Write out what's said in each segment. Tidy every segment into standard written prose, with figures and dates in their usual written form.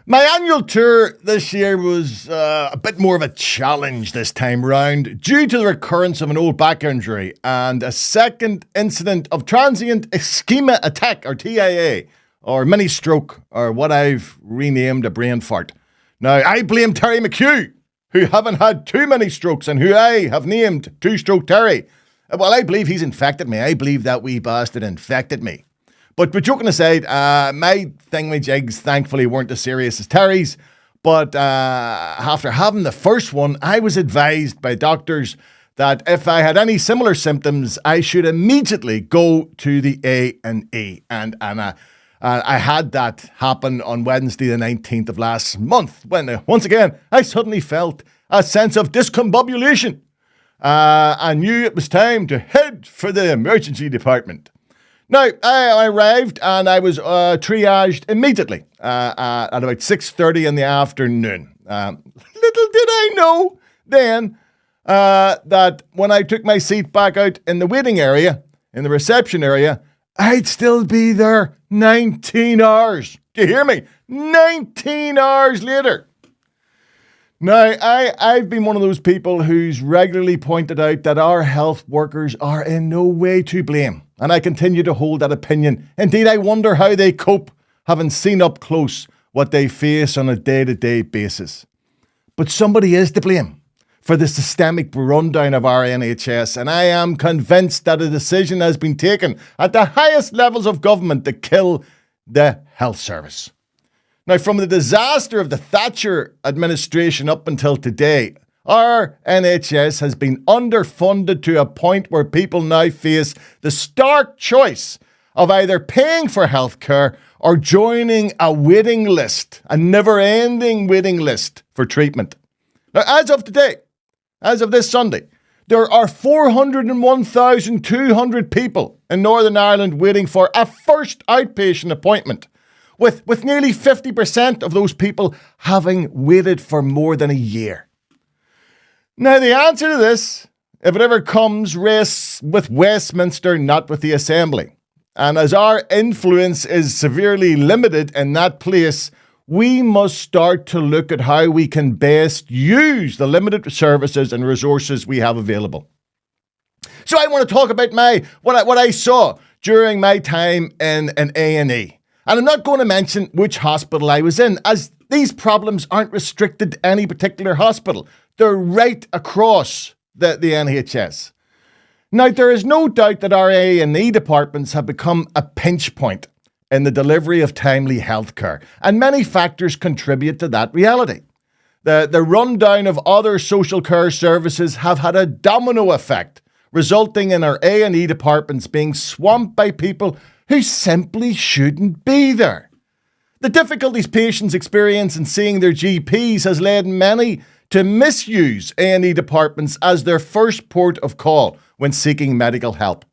My annual tour this year was a bit more of a challenge this time round due to the recurrence of an old back injury and a second incident of transient ischemia attack, or TIA, or mini stroke, or what I've renamed a brain fart. Now, I blame Terry McHugh, who haven't had too many strokes and who I have named Two-Stroke Terry. Well, I believe he's infected me. I believe that wee bastard infected me. But joking aside, my thingamajigs thankfully weren't as serious as Terry's. But after having the first one, I was advised by doctors that if I had any similar symptoms, I should immediately go to the A&E. And I had that happen on Wednesday the 19th of last month, when once again, I suddenly felt a sense of discombobulation. I knew it was time to head for the emergency department. Now, I arrived and I was triaged immediately at about 6:30 in the afternoon. Little did I know then that when I took my seat back out in the waiting area, in the reception area, I'd still be there 19 hours. Do you hear me? 19 hours later. Now, I've been one of those people who's regularly pointed out that our health workers are in no way to blame. And I continue to hold that opinion. Indeed, I wonder how they cope, having seen up close what they face on a day-to-day basis. But somebody is to blame for the systemic rundown of our NHS, and I am convinced that a decision has been taken at the highest levels of government to kill the health service. Now, from the disaster of the Thatcher administration up until today, our NHS has been underfunded to a point where people now face the stark choice of either paying for healthcare or joining a waiting list, a never-ending waiting list for treatment. Now, as of today, as of this Sunday, there are 401,200 people in Northern Ireland waiting for a first outpatient appointment, with nearly 50% of those people having waited for more than a year. Now, the answer to this, if it ever comes, rests with Westminster, not with the Assembly. And as our influence is severely limited in that place, we must start to look at how we can best use the limited services and resources we have available. So I want to talk about what I saw during my time in an A&E. And I'm not going to mention which hospital I was in, as these problems aren't restricted to any particular hospital. They're right across the NHS. Now, there is no doubt that our A&E departments have become a pinch point in the delivery of timely healthcare, and many factors contribute to that reality. The rundown of other social care services have had a domino effect, resulting in our A&E departments being swamped by people who simply shouldn't be there. The difficulties patients experience in seeing their GPs has led many to misuse A&E departments as their first port of call when seeking medical help.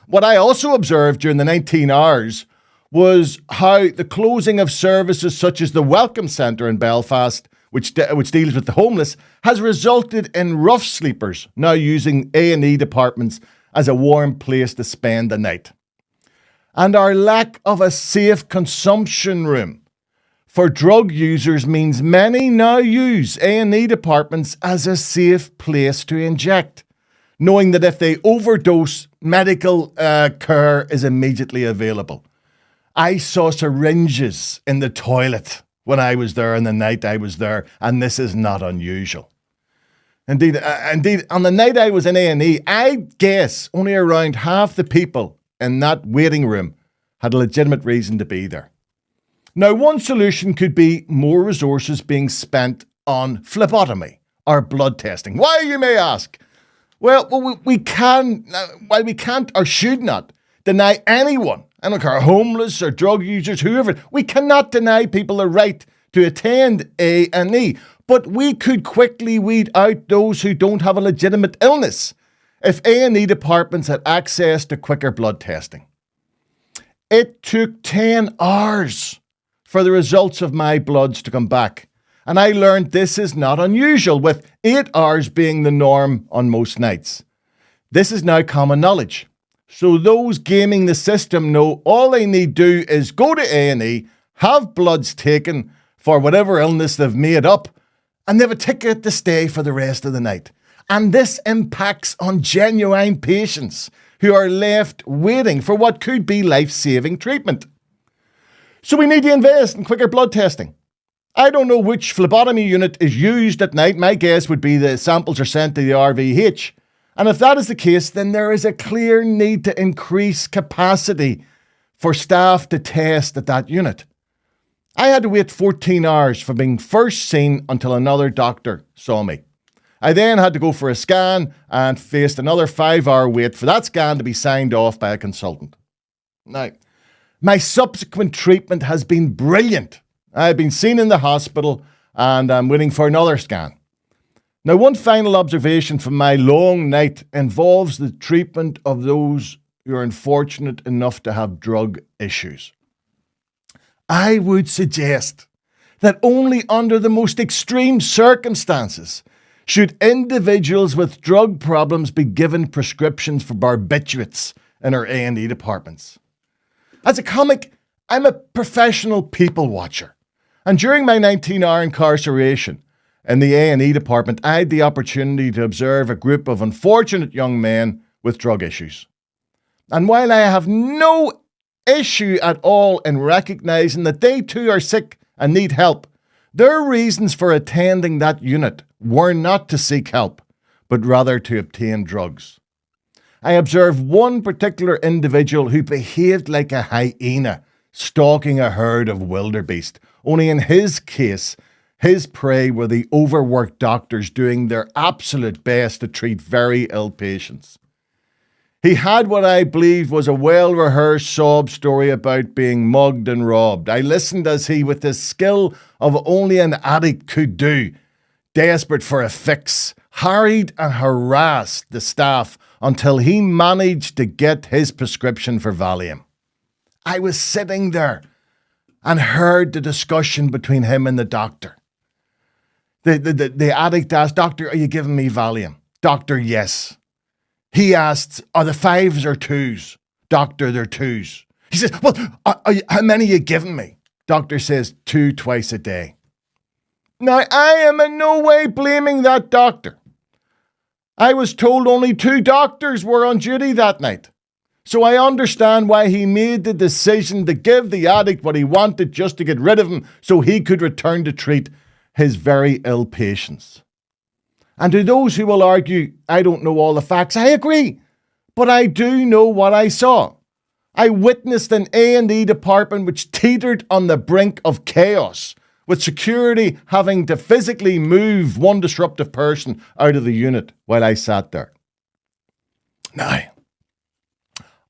What I also observed during the 19 hours was how the closing of services such as the Welcome Centre in Belfast, which deals with the homeless, has resulted in rough sleepers now using A&E departments as a warm place to spend the night. And our lack of a safe consumption room for drug users means many now use A&E departments as a safe place to inject, knowing that if they overdose, medical care is immediately available. I saw syringes in the toilet when I was there and the night I was there, and this is not unusual. Indeed, on the night I was in A&E, I guess only around half the people in that waiting room had a legitimate reason to be there. Now, one solution could be more resources being spent on phlebotomy or blood testing. Why, you may ask? Well, we can't or should not deny anyone, I don't care, homeless or drug users, whoever, we cannot deny people the right to attend A&E, but we could quickly weed out those who don't have a legitimate illness if A&E departments had access to quicker blood testing. It took 10 hours for the results of my bloods to come back, and I learned this is not unusual, with 8 hours being the norm on most nights. This is now common knowledge. So those gaming the system know all they need do is go to A&E, have bloods taken for whatever illness they've made up, and they have a ticket to stay for the rest of the night. And this impacts on genuine patients who are left waiting for what could be life-saving treatment. So we need to invest in quicker blood testing. I don't know which phlebotomy unit is used at night. My guess would be the samples are sent to the RVH. And if that is the case, then there is a clear need to increase capacity for staff to test at that unit. I had to wait 14 hours from being first seen until another doctor saw me. I then had to go for a scan and faced another 5-hour wait for that scan to be signed off by a consultant. Now, my subsequent treatment has been brilliant. I've been seen in the hospital and I'm waiting for another scan. Now, one final observation from my long night involves the treatment of those who are unfortunate enough to have drug issues. I would suggest that only under the most extreme circumstances should individuals with drug problems be given prescriptions for barbiturates in our A&E departments. As a comic, I'm a professional people watcher. And during my 19-hour incarceration in the A&E department, I had the opportunity to observe a group of unfortunate young men with drug issues. And while I have no issue at all in recognizing that they too are sick and need help, their reasons for attending that unit were not to seek help, but rather to obtain drugs. I observed one particular individual who behaved like a hyena stalking a herd of wildebeest, only in his case, his prey were the overworked doctors doing their absolute best to treat very ill patients. He had what I believed was a well-rehearsed sob story about being mugged and robbed. I listened as he, with the skill of only an addict could do, desperate for a fix, harried and harassed the staff until he managed to get his prescription for Valium. I was sitting there and heard the discussion between him and the doctor. The addict asked, "Doctor, are you giving me Valium?" "Doctor, yes." He asked, "Are the 5s or 2s?" "Doctor, they're 2s." He says, "Well, how many are you giving me?" Doctor says, 2 twice a day. Now, I am in no way blaming that doctor. I was told only 2 doctors were on duty that night. So I understand why he made the decision to give the addict what he wanted just to get rid of him so he could return to treat his very ill patients. And to those who will argue, I don't know all the facts, I agree. But I do know what I saw. I witnessed an A&E department which teetered on the brink of chaos, with security having to physically move one disruptive person out of the unit while I sat there. Now,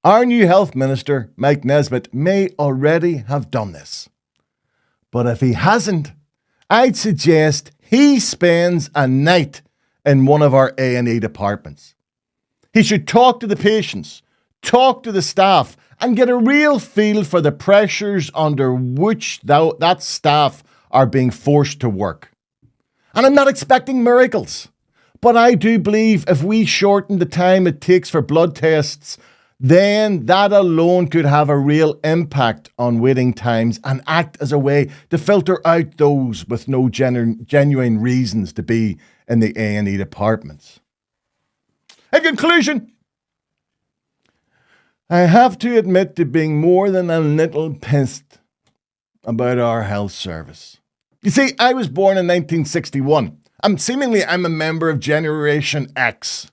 our new health minister, Mike Nesbitt, may already have done this. But if he hasn't, I'd suggest he spends a night in one of our A&E departments. He should talk to the patients, talk to the staff, and get a real feel for the pressures under which that staff are being forced to work. And I'm not expecting miracles, but I do believe if we shorten the time it takes for blood tests, then that alone could have a real impact on waiting times and act as a way to filter out those with no genuine reasons to be in the A&E departments. In conclusion, I have to admit to being more than a little pissed about our health service. You see, I was born in 1961. I'm a member of Generation X.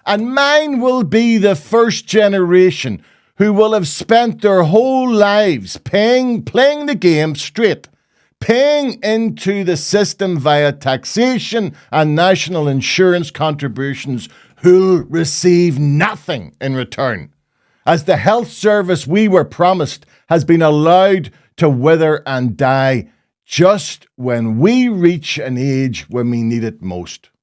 And mine will be the first generation who will have spent their whole lives playing the game straight, paying into the system via taxation and national insurance contributions, who'll receive nothing in return, as the health service we were promised has been allowed to wither and die just when we reach an age when we need it most.